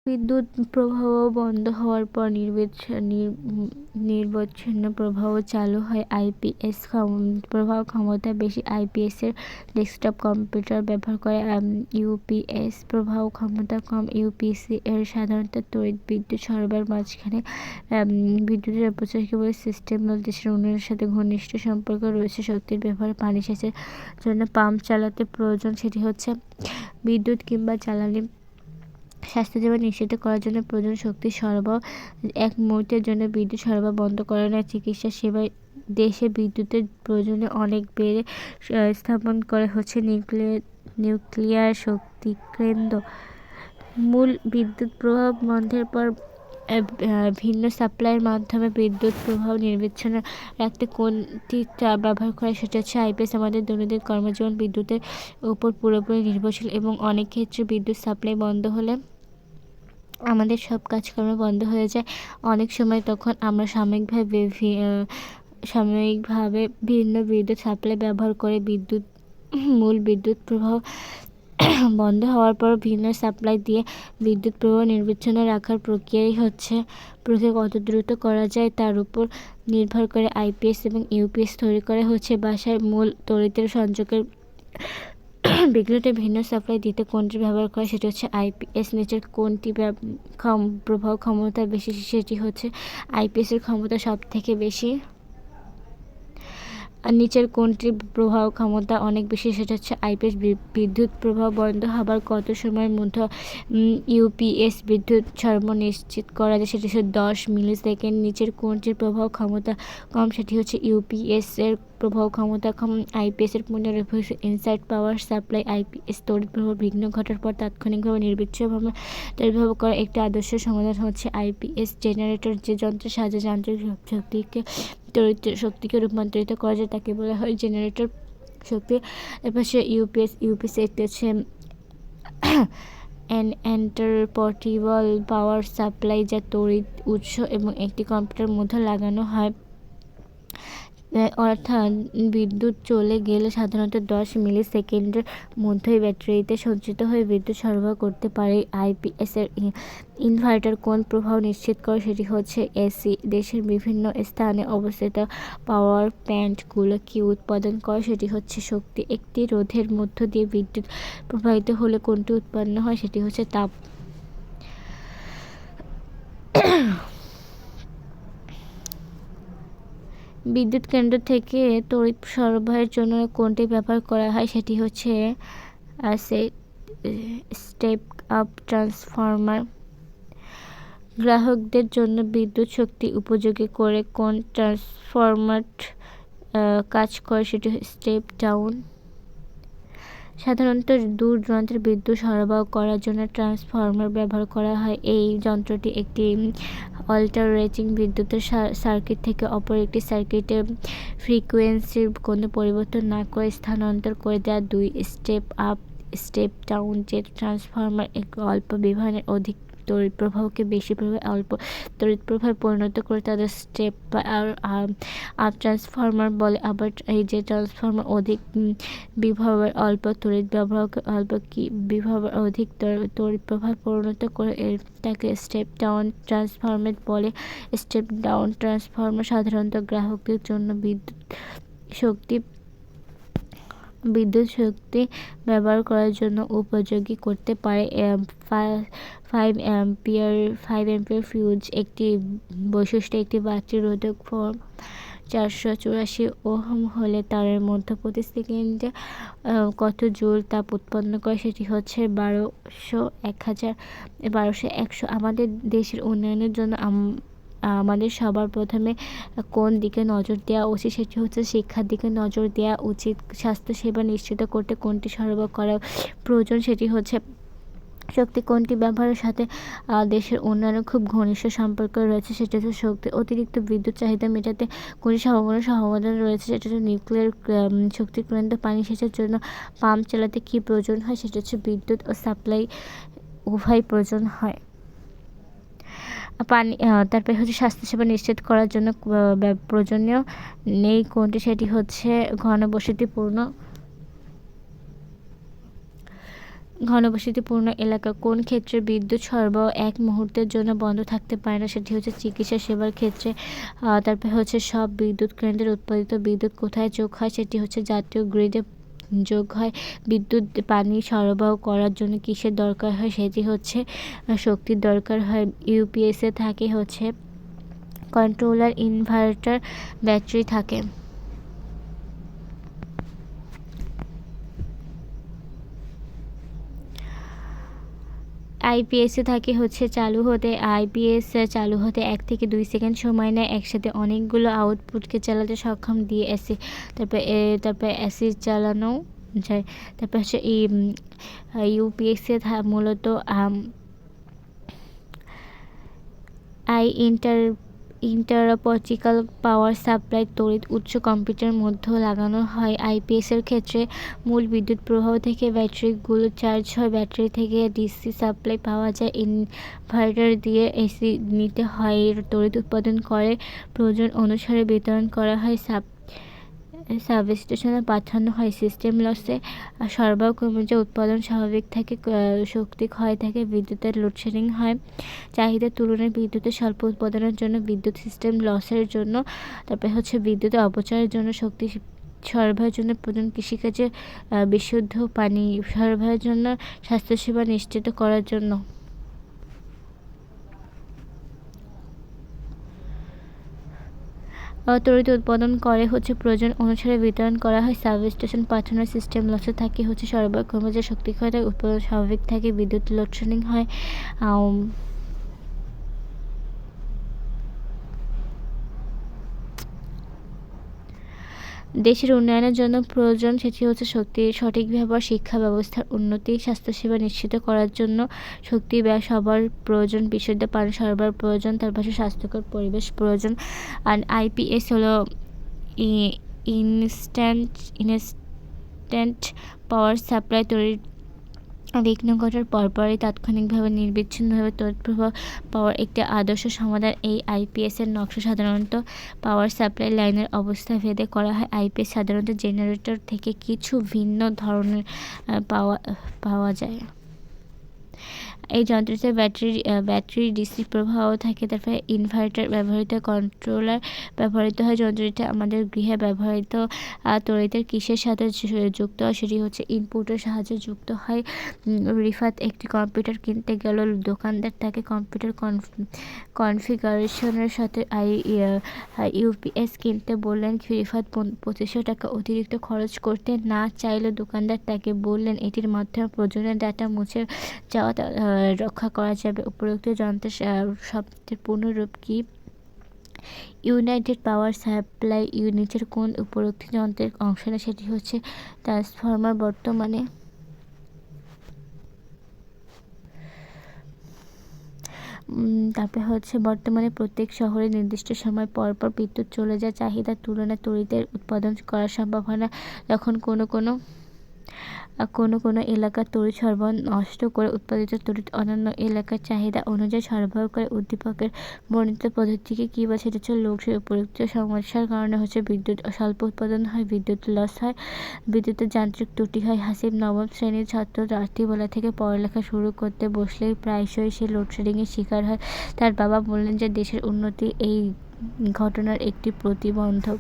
বিদ্যুৎ প্রবাহ বন্ধ হওয়ার পর নিরবচ্ছিন্ন প্রবাহ চালু হয়। আইপিএস প্রবাহ ক্ষমতা বেশি আইপিএসের ডেস্কটপ কম্পিউটার ব্যবহার করে। ইউপিএস প্রবাহ ক্ষমতা কম। ইউপিসি এর সাধারণত তড়িৎ বিদ্যুৎ সরবরাহের মাঝখানে বিদ্যুতের অপচয়কে বলে। সিস্টেম দেশের উন্নয়নের সাথে ঘনিষ্ঠ সম্পর্ক রয়েছে। শক্তির ব্যবহার পানি সেচের জন্য পাম্প চালাতে প্রয়োজন, সেটি হচ্ছে বিদ্যুৎ কিংবা জ্বালানি। স্বাস্থ্যসেবা নিশ্চিত করার জন্য প্রয়োজন শক্তি সরবরাহ। এক মুহূর্তের জন্য বিদ্যুৎ সরবরাহ বন্ধ করে না। চিকিৎসা সেবায় দেশে বিদ্যুতের প্রয়োজনে অনেক বেড়ে স্থাপন করে হচ্ছে নিউক্লিয়ার শক্তি কেন্দ্র। মূল বিদ্যুৎ প্রবাহ বন্ধের পর ভিন্ন সাপ্লাইয়ের মাধ্যমে বিদ্যুৎ প্রবাহ নির্বিচ্ছিন্ন রাখতে কোনটি ব্যবহার করে, সেটা হচ্ছে আইপিএস। আমাদের দৈনন্দিন কর্মজীবন বিদ্যুতের উপর পুরোপুরি নির্ভরশীল এবং অনেক ক্ষেত্রে বিদ্যুৎ সাপ্লাই বন্ধ হলে আমাদের সব কাজকর্ম বন্ধ হয়ে যায়। অনেক সময় তখন আমরা সাময়িকভাবে ভিন্ন বিদ্যুৎ সাপ্লাই ব্যবহার করে মূল বিদ্যুৎ প্রবাহ বন্ধ হওয়ার পর ভিন্ন সাপ্লাই দিয়ে বিদ্যুৎ প্রবাহ নির্বিচ্ছিন্ন রাখার প্রক্রিয়া কত দ্রুত করা যায় তার উপর নির্ভর করে আইপিএস এবং ইউপিএস তৈরি করা হচ্ছে। বাসায় মূল তড়িতের সংযোগের বিঘ্নতে ভিন্ন সাপ্লাই দিতে কোনটি ব্যবহার করে, সেটি হচ্ছে আইপিএস। নিচের কোনটি প্রবাহ ক্ষমতা বেশি, সেটি হচ্ছে আইপিএস এর ক্ষমতা সব থেকে বেশি। আর নিচের কোনটির প্রবাহ ক্ষমতা অনেক বেশি, সেটা হচ্ছে আইপিএস। বিদ্যুৎ প্রবাহ বন্ধ হবার কত সময়ের মধ্যে ইউপিএস বিদ্যুৎ সরবরাহ নিশ্চিত করা যায়, সেটি হচ্ছে 10 মিলিসেকেন্ড। নিচের কোনটির প্রবাহ ক্ষমতা কম, সেটি হচ্ছে ইউপিএস এর প্রবাহ ক্ষমতা কম। আইপিএস এর পুনর্ব্যবহার ইনসাইড পাওয়ার সাপ্লাই। আইপিএস তড়িৎ প্রবাহ বিঘ্ন ঘটার পর তাৎক্ষণিকভাবে নির্বিচ্ছিন্নভাবে তড়িৎ করার একটি আদর্শ সমাধান হচ্ছে আইপিএস জেনারেটর। যে যন্ত্রের সাহায্যে যান্ত্রিক তড়িৎ শক্তিকে রূপান্তরিত করা যায় তাকে বলা হয় জেনারেটর শক্তি। এরপর ইউপিএস একটি হচ্ছে পোর্টেবল পাওয়ার সাপ্লাই, যা তড়িৎ উৎস এবং একটি কম্পিউটারের মধ্যে লাগানো হয়। অর্থাৎ বিদ্যুৎ চলে গেলে সাধারণত 10 মিলিসেকেন্ডের মধ্যেই ব্যাটারিতে সঞ্চিত হয়ে বিদ্যুৎ সরবরাহ করতে পারে। আইপিএস এর ইনভার্টার কোন প্রবাহ নিশ্চিত করে, সেটি হচ্ছে এসি। দেশের বিভিন্ন স্থানে অবস্থিত পাওয়ার প্ল্যান্টগুলো কি উৎপাদন করে, সেটি হচ্ছে শক্তি। একটি রোধের মধ্য দিয়ে বিদ্যুৎ প্রবাহিত হলে কোনটি উৎপন্ন হয়, সেটি হচ্ছে তাপ। বিদ্যুৎ কেন্দ্র থেকে তড়িৎ সরবরাহের জন্য কোনটি ব্যবহার করা হয়, সেটি হচ্ছে স্টেপ আপ ট্রান্সফরমার। গ্রাহকদের জন্য বিদ্যুৎ শক্তি উপযোগী করে কোন ট্রান্সফরমার কাজ করে, সেটি স্টেপ ডাউন। সাধারণত দূর দূরান্তের বিদ্যুৎ সরবরাহ করার জন্য ট্রান্সফরমার ব্যবহার করা হয়। এই যন্ত্রটি একটি অল্টারনেটিং বিদ্যুতের সার্কিট থেকে অপর একটি সার্কিটের ফ্রিকোয়েন্সির কোনো পরিবর্তন না করে স্থানান্তর করে দেয়। 2 স্টেপ আপ স্টেপ ডাউন যে ট্রান্সফরমার একটি অল্প বিভবের অধিক তড়িৎ প্রবাহকে বেশি প্রবাহে অল্প তড়িৎ প্রবাহে পরিণত করে তাদের স্টেপ আপ ট্রান্সফরমার বলে। আবার এই যে ট্রান্সফরমার অধিক বিভবের অল্প তড়িৎ ব্যবহারকে বিভবের অধিক তড়িৎ প্রবাহে পরিণত করে তাকে স্টেপ ডাউন ট্রান্সফরমার বলে। স্টেপ ডাউন ট্রান্সফরমার সাধারণত গ্রাহকদের জন্য বিদ্যুৎ শক্তি ব্যবহার করার জন্য উপযোগী করতে পারে। 5 অ্যাম্পিয়ার ফিউজ একটি বৈশিষ্ট্য। একটি ব্যাটারি রোধক ফর্ম 484 ওহম হলে তারের মধ্যে প্রতি সেকেন্ডে কত জুল তাপ উৎপন্ন করে, সেটি হচ্ছে 1200-100। আমাদের দেশের উন্নয়নের জন্য আমাদের সবার প্রথমে কোন দিকে নজর দেওয়া উচিত, সেটি হচ্ছে শিক্ষার দিকে নজর দেওয়া উচিত। স্বাস্থ্যসেবা নিশ্চিত করতে কোনটি সরবরাহ করা প্রয়োজন, সেটি হচ্ছে শক্তি। কোনটি ব্যবহারের সাথে দেশের উন্নয়নের খুব ঘনিষ্ঠ সম্পর্ক রয়েছে, সেটা হচ্ছে শক্তি। অতিরিক্ত বিদ্যুৎ চাহিদা মেটাতে কোনটি সমাধান রয়েছে, সেটা হচ্ছে নিউক্লিয়ার শক্তি কেন্দ্র। পানি সেচের জন্য পাম্প চালাতে কি প্রয়োজন হয়, সেটা হচ্ছে বিদ্যুৎ ও সাপ্লাই উভয় প্রয়োজন হয়। তারপরে হচ্ছে স্বাস্থ্যসেবা নিশ্চিত করার জন্য প্রয়োজনীয় নেই কোনটি, সেটি হচ্ছে ঘনবসতিপূর্ণ ঘনবসতিপূর্ণ এলাকা কোন ক্ষেত্রে বিদ্যুৎ সরবরাহ এক মুহূর্তের জন্য বন্ধ থাকতে পারে না, সেটি হচ্ছে চিকিৎসা সেবার ক্ষেত্রে। তারপরে হচ্ছে সব বিদ্যুৎ কেন্দ্রের উৎপাদিত বিদ্যুৎ কোথায় যোগ হয়, সেটি হচ্ছে জাতীয় গ্রিডে যোগ হয়। বিদ্যুৎ পানি সরবরাহ করার জন্য কিসের দরকার হয়, সেটি হচ্ছে শক্তির দরকার হয়। ইউপিএসে থাকে হচ্ছে কন্ট্রোলার, ইনভার্টার, ব্যাটারি থাকে। আইপিএসে থাকে হচ্ছে আইপিএস চালু হতে 1 থেকে 2 সেকেন্ড সময় নেয়। একসাথে অনেকগুলো আউটপুটকে চালাতে সক্ষম ডিএসি। তারপরে এসি চালানো যায়। তারপর হচ্ছে ইউপিএসে মূলত ইন্টারঅপারেটিং পাওয়ার সাপ্লাই তড়িৎ উৎস কম্পিউটারের মধ্যে লাগানো হয়। আইপিএসের ক্ষেত্রে মূল বিদ্যুৎ প্রবাহ থেকে ব্যাটারিগুলো চার্জ হয়। ব্যাটারি থেকে ডিসি সাপ্লাই পাওয়া যায়। ইনভার্টার দিয়ে এসি নিতে হয়, তড়িৎ উৎপাদন করে, প্রয়োজন অনুসারে বিতরণ করা হয়। সাবস্টেশনে পাঠানো হয়। সিস্টেম লসে সরবরাহ কমে যায়, উৎপাদন স্বাভাবিক থাকে, শক্তি ক্ষয় থাকে, বিদ্যুতের লোডশেডিং হয়। চাহিদার তুলনায় বিদ্যুতের স্বল্প উৎপাদনের জন্য, বিদ্যুৎ সিস্টেম লসের জন্য, তারপরে হচ্ছে বিদ্যুতের অপচয়ের জন্য, শক্তি সরবরাহের জন্য প্রয়োজন, কৃষিকাজে বিশুদ্ধ পানি সরবরাহের জন্য, স্বাস্থ্যসেবা নিশ্চিত করার জন্য। তড়িৎ উৎপাদন করে হচ্ছে প্রয়োজন অনুসারে বিতরণ করা হয়। সাবস্টেশন পাঠানোর সিস্টেম লসে থাকে হচ্ছে সরবরাহ কমে যায়, শক্তি ক্ষয় থাকে, উৎপাদন স্বাভাবিক থাকে, বিদ্যুৎ লোডশেডিং হয়। দেশের উন্নয়নের জন্য প্রয়োজন, সেটি হচ্ছে শক্তির সঠিক ব্যবহার, শিক্ষা ব্যবস্থার উন্নতি, স্বাস্থ্যসেবা নিশ্চিত করার জন্য শক্তি ব্যয় সবার প্রয়োজন, বিশুদ্ধ পানি সরবরাহ প্রয়োজন, তার পাশে স্বাস্থ্যকর পরিবেশ প্রয়োজন। আর আইপিএস হলো ইনস্ট্যান্ট পাওয়ার সাপ্লাই। তড়িৎ বিঘ্ন ঘটার পরপরই তাৎক্ষণিকভাবে নিরবিচ্ছিন্নভাবে তড়িৎ প্রবাহ পাওয়ার একটি আদর্শ সমাধান। এই আইপিএসের নকশা সাধারণত পাওয়ার সাপ্লাই লাইনের অবস্থা ভেদে করা হয়। আইপিএস সাধারণত জেনারেটর থেকে কিছু ভিন্ন ধরনের পাওয়া যায়। এই যন্ত্রটিতে ব্যাটারি ডিসি প্রবাহ থাকে। তারপরে ইনভার্টার ব্যবহৃত, কন্ট্রোলার ব্যবহৃত হয়। যন্ত্রটি আমাদের গৃহে ব্যবহৃত তড়িতের কিসের সাথে যুক্ত হয়, সেটি হচ্ছে ইনপুটের সাহায্যে যুক্ত হয়। রিফাত একটি কম্পিউটার কিনতে গেল, দোকানদার তাকে কম্পিউটার কনফিগারেশনের সাথে ইউপিএস কিনতে বললেন। রিফাত 2500 টাকা অতিরিক্ত খরচ করতে না চাইলে দোকানদার তাকে বললেন এটির মাধ্যমে প্রয়োজনীয় ডাটা মুছে যাওয়া রক্ষা করা যাবে। উপরোক্ত যন্ত্রের শব্দের পূর্ণরূপ কি? ইউনাইটেড পাওয়ার সাপ্লাই ইউনিটের কোন উপরোক্ত যন্ত্রের অংশ না, সেটি হচ্ছে ট্রান্সফরমার। বর্তমানে প্রত্যেক শহরে নির্দিষ্ট সময় পর পর বিদ্যুৎ চলে যায়। চাহিদার তুলনায় তড়িতের উৎপাদন করা সম্ভব হয় না, যখন কোনো এলাকার তড়িৎ সরবরাহ নষ্ট করে উৎপাদিত তড়িৎ অন্যান্য এলাকার চাহিদা অনুযায়ী সরবরাহ করে। উদ্দীপকের বর্ণিত পদ্ধতিকে কী বলে, সেটা হচ্ছে লোডশেড। উপরোক্ত সমস্যার কারণে হচ্ছে বিদ্যুৎ স্বল্প উৎপাদন হয়, বিদ্যুৎ লস হয়, বিদ্যুতের যান্ত্রিক ত্রুটি হয়। হাসিব নবম শ্রেণীর ছাত্র। রাত্রিবেলা থেকে পড়ালেখা শুরু করতে বসলেই প্রায়শই সে লোডশেডিংয়ের শিকার হয়। তার বাবা বললেন যে দেশের উন্নতি এই ঘটনার একটি প্রতিবন্ধক।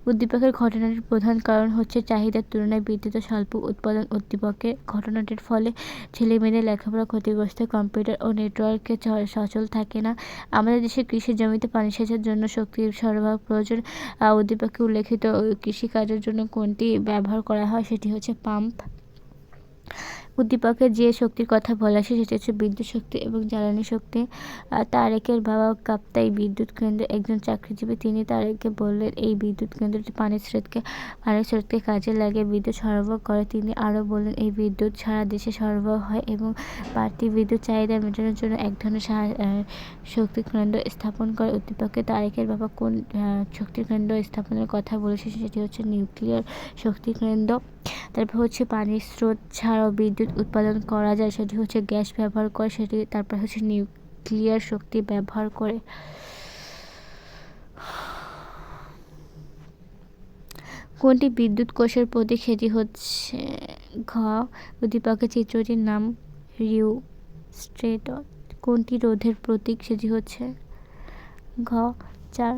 উদ্দীপকের ঘটনাটির প্রধান কারণ হচ্ছে চাহিদার তুলনায় বিদ্যুতের স্বল্প উৎপাদন। উদ্দীপকের ঘটনাটির ফলে ছেলেমেয়েদের লেখাপড়া ক্ষতিগ্রস্ত, কম্পিউটার ও নেটওয়ার্কে সচল থাকে না। আমাদের দেশে কৃষি জমিতে পানি সেচের জন্য শক্তির সরবরাহ প্রয়োজন। উদ্দীপকে উল্লেখিত কৃষিকাজের জন্য কোনটি ব্যবহার করা হয়, সেটি হচ্ছে পাম্প। উদ্দীপকে যে শক্তির কথা বলা আছে সেটি হচ্ছে বিদ্যুৎ শক্তি এবং জ্বালানি শক্তি। তারেকের বাবা কাপ্তাই বিদ্যুৎ কেন্দ্রে একজন চাকরিজীবী। তিনি তারেককে বললেন এই বিদ্যুৎ কেন্দ্রটি পানির স্রোতকে কাজে লাগিয়ে বিদ্যুৎ সরবরাহ করে। তিনি আরও বললেন এই বিদ্যুৎ সারা দেশে সরবরাহ হয় এবং বাড়তি বিদ্যুৎ চাহিদা মেটানোর জন্য এক ধরনের শক্তি কেন্দ্র স্থাপন করে। উদ্দীপকে তারেকের বাবা কোন শক্তি কেন্দ্র স্থাপনের কথা বলেছে, সেটি হচ্ছে নিউক্লিয়ার শক্তি কেন্দ্র। তারপর হচ্ছে পানির স্রোত ছাড়াও বিদ্যুৎ উৎপাদন করা যায়, সেটি হচ্ছে গ্যাস ব্যবহার করে, তারপর হচ্ছে নিউক্লিয়ার শক্তি ব্যবহার করে। কোনটি বিদ্যুৎ কোষের প্রতীক? সেটি হচ্ছে ঘ। উদ্দীপকের চিত্রটির নাম রিওস্ট্যাট। কোনটি রোধের প্রতীক? সেটি হচ্ছে ঘ 4।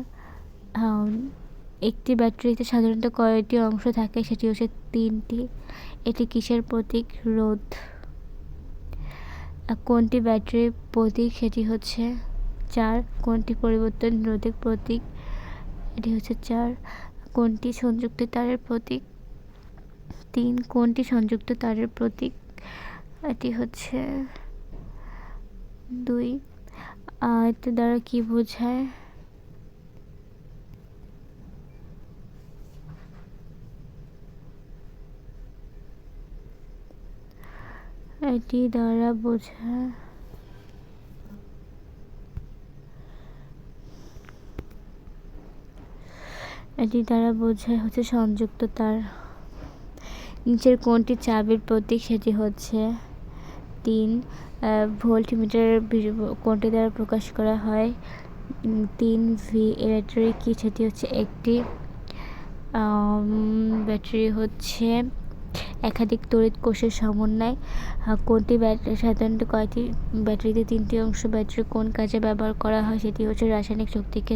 একটি ব্যাটারিতে সাধারণত কয়টি অংশ থাকে? সেটি হচ্ছে 3টি। এটি কিসের প্রতীক? রোধ। কোনটি ব্যাটারির প্রতীক? সেটি হচ্ছে 4। কোনটি পরিবর্তন রোধের প্রতীক? এটি হচ্ছে 4। কোনটি সংযুক্ত তারের প্রতীক? 3। কোনটি সংযুক্ত তারের প্রতীক? এটি হচ্ছে 2। এটি দ্বারা কি বোঝায়? এটি দ্বারা বোঝায় হচ্ছে সংযুক্ত তার। নিচের কোনটি চাবির প্রতীক? সেটি হচ্ছে 3। ভোল্টমিটার কোনটি দ্বারা প্রকাশ করা হয়? 3V। ব্যাটারি কি? সেটি হচ্ছে একটি ব্যাটারি হচ্ছে একাধিক তড়িৎ কোষের সমন্বয়। কোনটি সাধারণত কয়টি ব্যাটারিতে 3টি অংশ? ব্যাটারি কোন কাজে ব্যবহার করা হয়? সেটি হচ্ছে রাসায়নিক শক্তিকে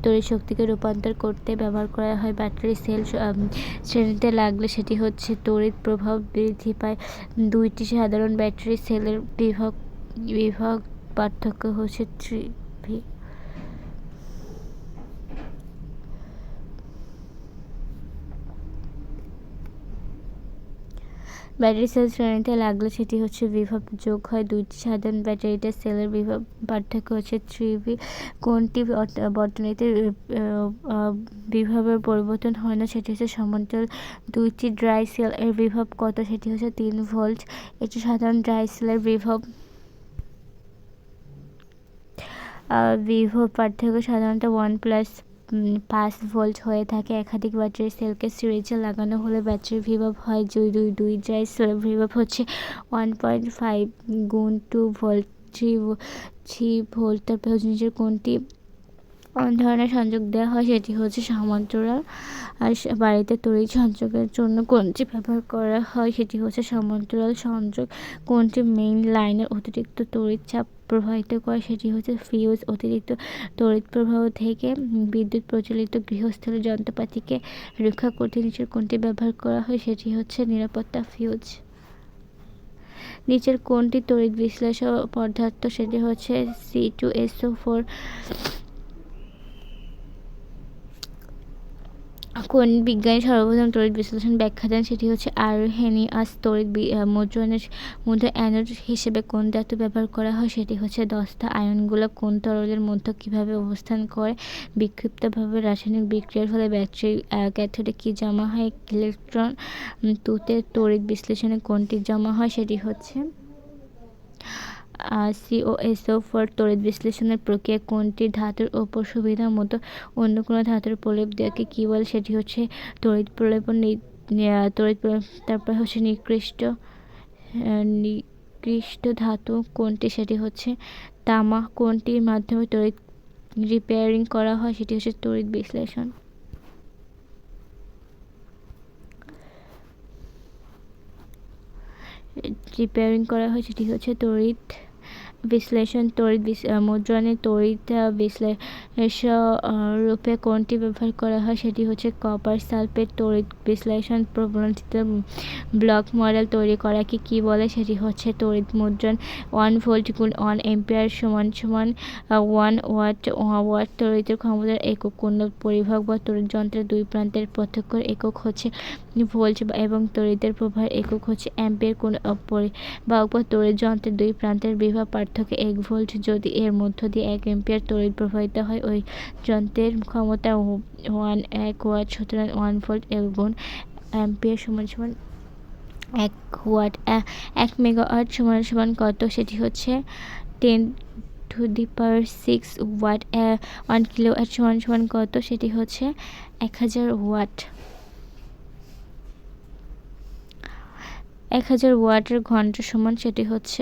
তড়িৎ শক্তিকে রূপান্তর করতে ব্যবহার করা হয়। ব্যাটারি সেল শ্রেণীতে লাগলে সেটি হচ্ছে তড়িৎ প্রবাহ বৃদ্ধি পায়। 2টি সাধারণ ব্যাটারি সেলের বিভব পার্থক্য হচ্ছে 3V। ব্যাটারি সেল শ্রেণীতে লাগলে সেটি হচ্ছে বিভব যোগ হয়। 2টি সাধারণ ব্যাটারিতে সেলের বিভব পার্থক্য হচ্ছে 3V। কোনটি বর্তনীতে বিভবের পরিবর্তন হয় না? সেটি হচ্ছে সমান্তরাল। 2টি ড্রাই সেল এর বিভব কত? সেটি হচ্ছে 3 ভোল্ট। একটি সাধারণ ড্রাই সেলের বিভব পার্থক্য সাধারণত 1+5 ভোল্ট হয়ে থাকে। একাধিক ব্যাটারি সেলকে সিরিজে লাগানো হলে ব্যাটারির বিভব হয় 2। ড্রাই সেলের বিভব হচ্ছে 1.5 গুণ 2 ভোল্ট 3 ভোল্ট। তারপর হচ্ছে নিচের কোনটি ধরনের সংযোগ দেওয়া হয়? সেটি হচ্ছে সমান্তরাল। আর বাড়িতে তড়িৎ সংযোগের জন্য কোনটি ব্যবহার করা হয়? সেটি হচ্ছে সমান্তরাল সংযোগ। কোনটি মেইন লাইনের অতিরিক্ত তড়িৎ চাপ প্রবাহিত করে? সেটি হচ্ছে ফিউজ। অতিরিক্ত তড়িৎ প্রবাহ থেকে বিদ্যুৎ প্রচলিত গৃহস্থলী যন্ত্রপাতিকে রক্ষা করতে নিচের কোনটি ব্যবহার করা হয়? সেটি হচ্ছে নিরাপত্তা ফিউজ। নিচের কোনটি তড়িৎ বিশ্লেষক পদার্থ? সেটি হচ্ছে C2SO4। কোন বিজ্ঞানী সর্বপ্রথম তড়িৎ বিশ্লেষণ ব্যাখ্যা দেন? সেটি হচ্ছে আর্হেনিয়াস। তড়িৎ মুদ্রণের মধ্যে অ্যানোড হিসেবে কোন ধাতু ব্যবহার করা হয়? সেটি হচ্ছে দস্তা। আয়নগুলো কোন তরলের মধ্যে কিভাবে অবস্থান করে? বিক্ষিপ্তভাবে। রাসায়নিক বিক্রিয়ার ফলে ব্যাটারির ক্যাথোডে কি জমা হয়? ইলেকট্রন। তুতে তড়িৎ বিশ্লেষণে কোনটি জমা হয়? সেটি হচ্ছে COSO4। তড়িৎ বিশ্লেষণের প্রক্রিয়া কোনটি ধাতুর ওপর সুবিধা মতো অন্য কোনো ধাতুর প্রলেপ দেওয়াকে কী বলে? সেটি হচ্ছে তড়িৎ প্রলেপন। তারপর হচ্ছে নিকৃষ্ট ধাতু কোনটি? সেটি হচ্ছে তামা। কোনটির মাধ্যমে তড়িৎ রিপেয়ারিং করা হয়? সেটি হচ্ছে তড়িৎ বিশ্লেষণ। সেটি হচ্ছে তড়িৎ বিশ্লেষণ। তড়িৎ মুদ্রণে তড়িৎ রূপে কোনটি ব্যবহার করা হয়? সেটি হচ্ছে কপার সালফেট। তড়িৎ বিশ্লেষণ প্রবণিত ব্লক মডেল তৈরি করাকে কি বলে? সেটি হচ্ছে তড়িৎ মুদ্রণ। 1 ভোল্ট গুণ 1 অ্যাম্পিয়ার সমান 1 ওয়াট। ওয়াট তড়িতের ক্ষমতার একক। কোন পরিবাহক বা তড়িৎ যন্ত্রের দুই প্রান্তের পার্থক্যের একক হচ্ছে ভোল্ট এবং তড়িতের প্রবাহের একক হচ্ছে অ্যাম্পিয়ার। কোন পরিবাহক বা তড়িৎ যন্ত্রের দুই প্রান্তের বিভব পার্থক্য 1 ভোল্ট। যদি এর মধ্য দিয়ে 1 অ্যাম্পিয়ার তড়িৎ প্রবাহিত হয় ওই যন্ত্রের ক্ষমতা 1 ওয়াট। সুতরাং 1 ভোল্ট গুণ অ্যাম্পিয়ার সমান 1 ওয়াট। 1 মেগাওয়াট সমান কত? সেটি হচ্ছে 10⁶ ওয়াট। 1 কিলোওয়াট সমান কত? সেটি হচ্ছে 1000 ওয়াট। 1000 ওয়াটের ঘন্টা সমান সেটি হচ্ছে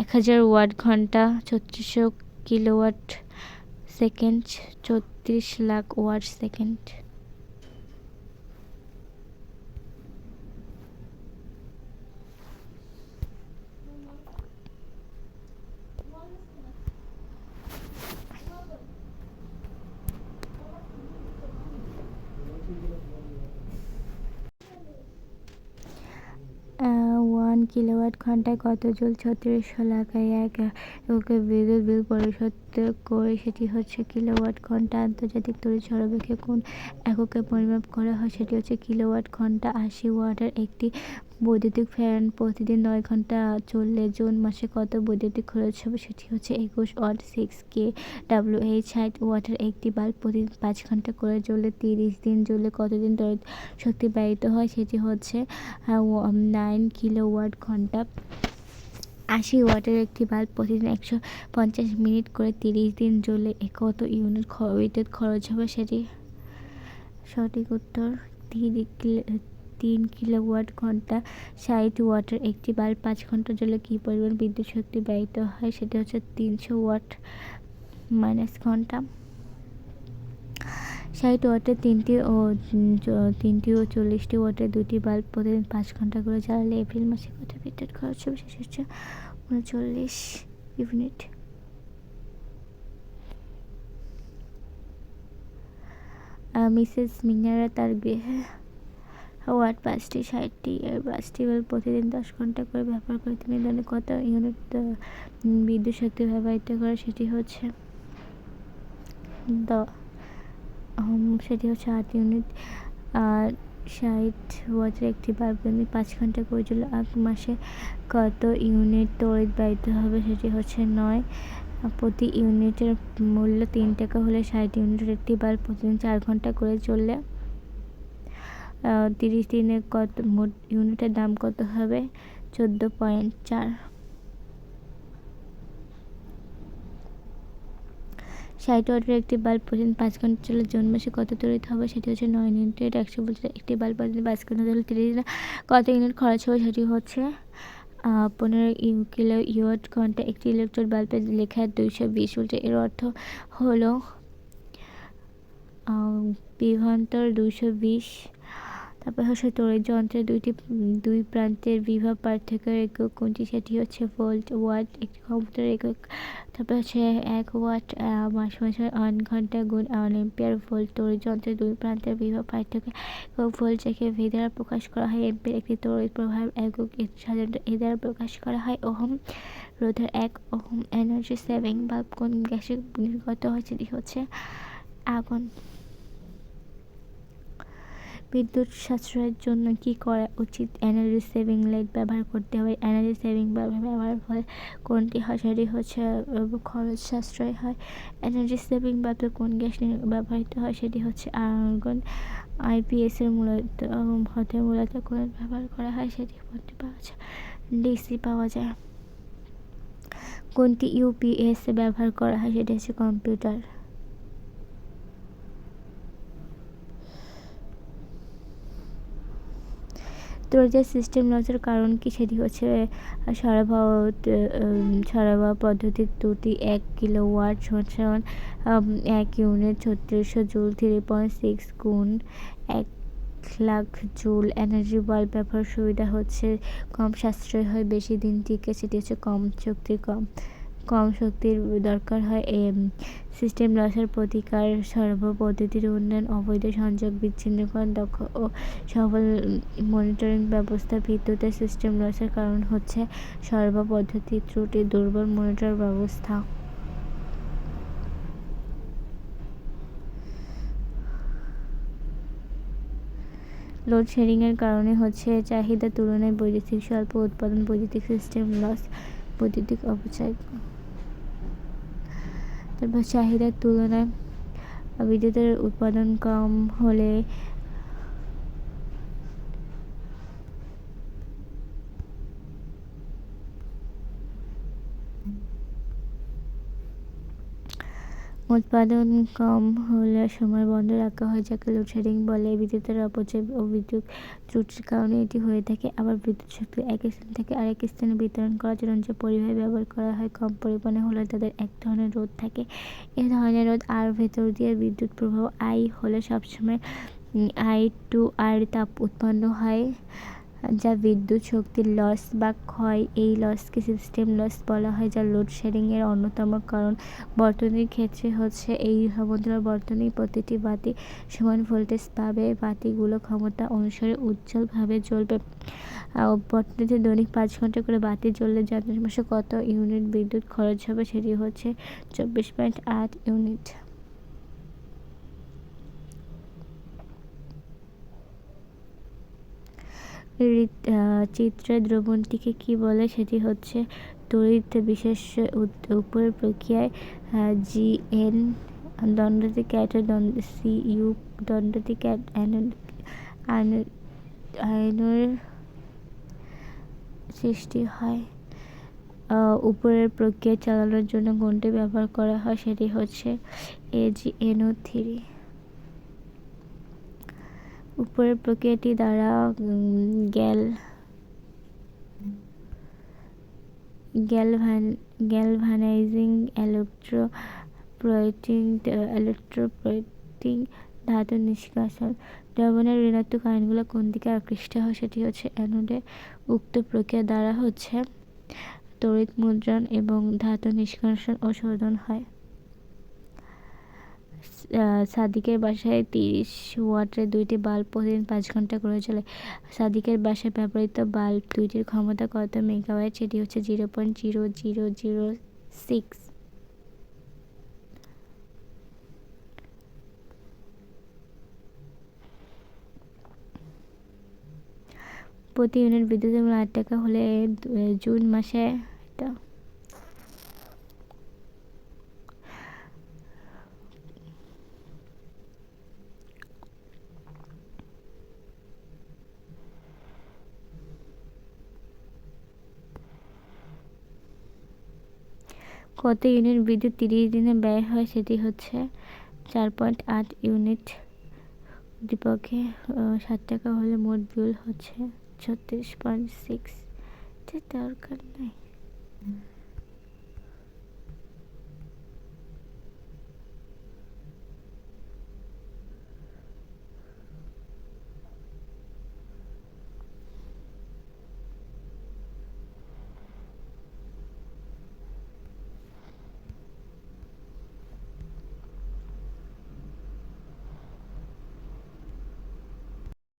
1000 ওয়াট ঘন্টা 3600 kilowatt second 34 lakh watt second. 1 kilowatt ঘন্টায় কত জুল? 3600 লাগায় 1 এককে বিদ্যুৎ বিল পরিশোধ করে সেটি হচ্ছে কিলোওয়াট ঘন্টা। আন্তর্জাতিক তড়িৎ সরবরাহকে কোন এককে পরিমাপ করা হয়? সেটি হচ্ছে কিলোওয়াট ঘন্টা। 80 ওয়াটের একটি বৈদ্যুতিক ফ্যান প্রতিদিন 9 ঘন্টা চললে জুন মাসে কত বৈদ্যুতিক খরচ হবে? সেটি হচ্ছে 21 ওয়াট। 6 কে ডব্লিউএইচ 60 ওয়াটের একটি বাল্ব প্রতিদিন 5 ঘন্টা করে জ্বললে 30 দিন জ্বললে কতদিন তড়িৎ শক্তি ব্যয়িত হয়? সেটি হচ্ছে 9 কিলোওয়াট ঘন্টা। 80 ওয়াটের একটি বাল্ব প্রতিদিন 150 মিনিট করে 30 দিন জ্বললে কত ইউনিট বিদ্যুৎ খরচ হবে? সেটি সঠিক উত্তর 3 কিলোওয়াট ঘন্টা। 60 ওয়াটের একটি বাল্ব 5 ঘন্টা জ্বলে কী পরিমাণ বিদ্যুৎ শক্তি ব্যয়িত হয়? সেটি হচ্ছে 300 ওয়াট মাইনাস ঘন্টা। 60 ওয়াটের 3টি ও 40টি ওয়াটের 2টি বাল্ব প্রতিদিন 5 ঘন্টা করে জ্বালালে এপ্রিল মাসে কত বিদ্যুৎ খরচ হবে? সেটি হচ্ছে 39 ইউনিট। মিসেস মিনারা তার গৃহে ওয়াট 5টি 60টি এর 5টি বাল্ব প্রতিদিন 10 ঘন্টা করে ব্যবহার করে তিনি দিনে কত ইউনিট বিদ্যুৎ শক্তি ব্যবহৃত করে? সেটি হচ্ছে সেটি হচ্ছে 8 ইউনিট। আর 60 ওয়াটের একটি বাল্ব 5 ঘন্টা করে জ্বলে 8 মাসে কত ইউনিট তড়িৎ ব্যয়িত হবে? সেটি হচ্ছে 9। প্রতি ইউনিটের মূল্য 3 টাকা হলে 60 ইউনিটের একটি বাল্ব প্রতিদিন 4 ঘন্টা করে চললে 30 দিনে কত মোট ইউনিটের দাম কত হবে? 14.4। 60 ওয়াটের একটি বাল্ব প্রতিদিন 5 ঘন্টা চলে জুন মাসে কত তড়িৎ হবে? সেটি হচ্ছে 9 ইউনিট। 100 ভোল্টের একটি বাল্ব প্রতিদিন 5 ঘন্টা চলে 30 দিনে কত ইউনিট খরচ হবে? সেটি হচ্ছে 15 কিলোওয়াট ঘন্টা। একটি ইলেকট্রন বাল্বের লেখা 220 ভোল্ট। এর অর্থ হলো বিভবান্তর 220। তারপর হচ্ছে তড়িৎ যন্ত্রের দুই প্রান্তের বিভব পার্থক্যের একক কোনটি? সেটি হচ্ছে ভোল্ট। ওয়াট একটি ক্ষমতার একক। তারপর হচ্ছে 1 ওয়াট মাসে 1 ঘন্টা গুণ 1 এম্পিয়ার ভোল্ট। তড়িৎ যন্ত্রের দুই প্রান্তের বিভব পার্থক্য একক ভোল্ট, যাকে ভি দ্বারা প্রকাশ করা হয়। এম্পিয়ার একটি তড়িৎ প্রবাহের একক, সাধারণত এ দ্বারা প্রকাশ করা হয়। ওহম রোধের 1 ওহম। এনার্জি সেভিং বাল্ব কোন গ্যাসে নির্গত হয়? সেটি হচ্ছে আগুন। বিদ্যুৎ সাশ্রয়ের জন্য কি করা উচিত? এনার্জি সেভিং লাইট ব্যবহার করতে হবে। এনার্জি সেভিং বাল্ব ব্যবহার ফলে কোনটি হয়? সেটি হচ্ছে খরচ সাশ্রয় হয়। এনার্জি সেভিং বাল্বে কোন গ্যাস ব্যবহৃত হয়? সেটি হচ্ছে আর্গন। আইপিএস এর মূলত কোন ব্যবহার করা হয়? সেটি পাওয়া যায় ডিসি পাওয়া যায়। কোনটি ইউপিএস ব্যবহার করা হয়? সেটি হচ্ছে কম্পিউটার। তড়িৎ সিস্টেম লসের কারণ কি? সেটি হচ্ছে সরবরাহ পদ্ধতির ত্রুটি। 1 কিলোওয়াট সমান 1 ইউনিট 3600 জুল। 3.6 গুণ 1,00,000 জুল। এনার্জি বাল্ব ব্যবহার সুবিধা হচ্ছে কম সাশ্রয় হয়, বেশি দিন টিকে। সেটি হচ্ছে কম শক্তির দরকার হয়। সিস্টেম লসের প্রতিকার, সরবরাহ পদ্ধতির উন্নয়ন, অবৈধ সংযোগ বিচ্ছিন্নকরণ, দক্ষ ও সফল মনিটরিং ব্যবস্থা। বিদ্যুতের সিস্টেম লসের কারণ হচ্ছে সরবরাহ পদ্ধতির ত্রুটি, দুর্বল মনিটর ব্যবস্থা। লোডশেডিং এর কারণে হচ্ছে চাহিদার তুলনায় বৈদ্যুতিক স্বল্প উৎপাদন, বৈদ্যুতিক সিস্টেম লস, বৈদ্যুতিক অপচয়। তারপর চাহিদার তুলনায় বিদ্যুতের উৎপাদন কম হলে সময় বন্ধ রাখা হয়, যাকে লোডশেডিং বলে। বিদ্যুতের অপচয় ও বিদ্যুৎ ত্রুটির কারণে এটি হয়ে থাকে। আবার বিদ্যুৎ শক্তি এক স্থান থেকে আরেক স্থানে বিতরণ করার জন্য যে পরিবাহী ব্যবহার করা হয় কম পরিমাণে হলে তাদের এক ধরনের রোধ থাকে। এ ধরনের রোধ আর ভেতর দিয়ে বিদ্যুৎ প্রবাহ আই হলে সবসময় I2R তাপ উৎপন্ন হয়। যা বিদ্যুৎ শক্তির লস বা ক্ষয়। এই লসকে সিস্টেম লস বলা হয়, যা লোডশেডিংয়ের অন্যতম কারণ। বর্তনীর ক্ষেত্রে হচ্ছে এই সমতুল্য বর্তনী, প্রতিটি বাতি সমান ভোল্টেজ পাবে, বাতিগুলো ক্ষমতা অনুসারে উজ্জ্বলভাবে জ্বলবে। বর্তনীতে দৈনিক 5 ঘন্টা করে বাতি জ্বললে যন্ত্রের মাসে কত ইউনিট বিদ্যুৎ খরচ হবে, সেটি হচ্ছে 24.8 ইউনিট। চিত্রের দ্রবণটিকে কি বলে, সেটি হচ্ছে তড়িৎ বিশেষ উপরের প্রক্রিয়ায় GN দণ্ডটি ক্যাথোড, CU দণ্ডটি আয়নের সৃষ্টি হয়। উপরের প্রক্রিয়া চালানোর জন্য কোনটি ব্যবহার করা হয়, সেটি হচ্ছে AgNO3। উপরের প্রক্রিয়াটি দ্বারা গ্যালভানাইজিং ইলেকট্রোপ্লেটিং ধাতু নিষ্কাশন। দ্রবণের ঋণাত্মক আয়নগুলো কোন দিকে আকৃষ্ট হয়, সেটি হচ্ছে অ্যানোডে। উক্ত প্রক্রিয়া দ্বারা হচ্ছে তড়িৎ মুদ্রণ এবং ধাতু নিষ্কাশন ও শোধন হয়। সাদিকের বাসায় 30 ওয়াটের 2টি বাল্ব প্রতিদিন 5 ঘন্টা করে চলে। সাদিকের বাসায় ব্যবহৃত বাল্ব দুইটির ক্ষমতা কত মেগাওয়াট, সেটি হচ্ছে 0.0006। প্রতি ইউনিট বিদ্যুতের মূল্য 8 টাকা হলে জুন মাসে এটা কত ইউনিট বিদ্যুৎ 30 দিনে ব্যয় হয়, সেটি হচ্ছে 4.8 ইউনিট। দীপকে 7 টাকা হলে মোট বিল হচ্ছে 36.6। দরকার নাই।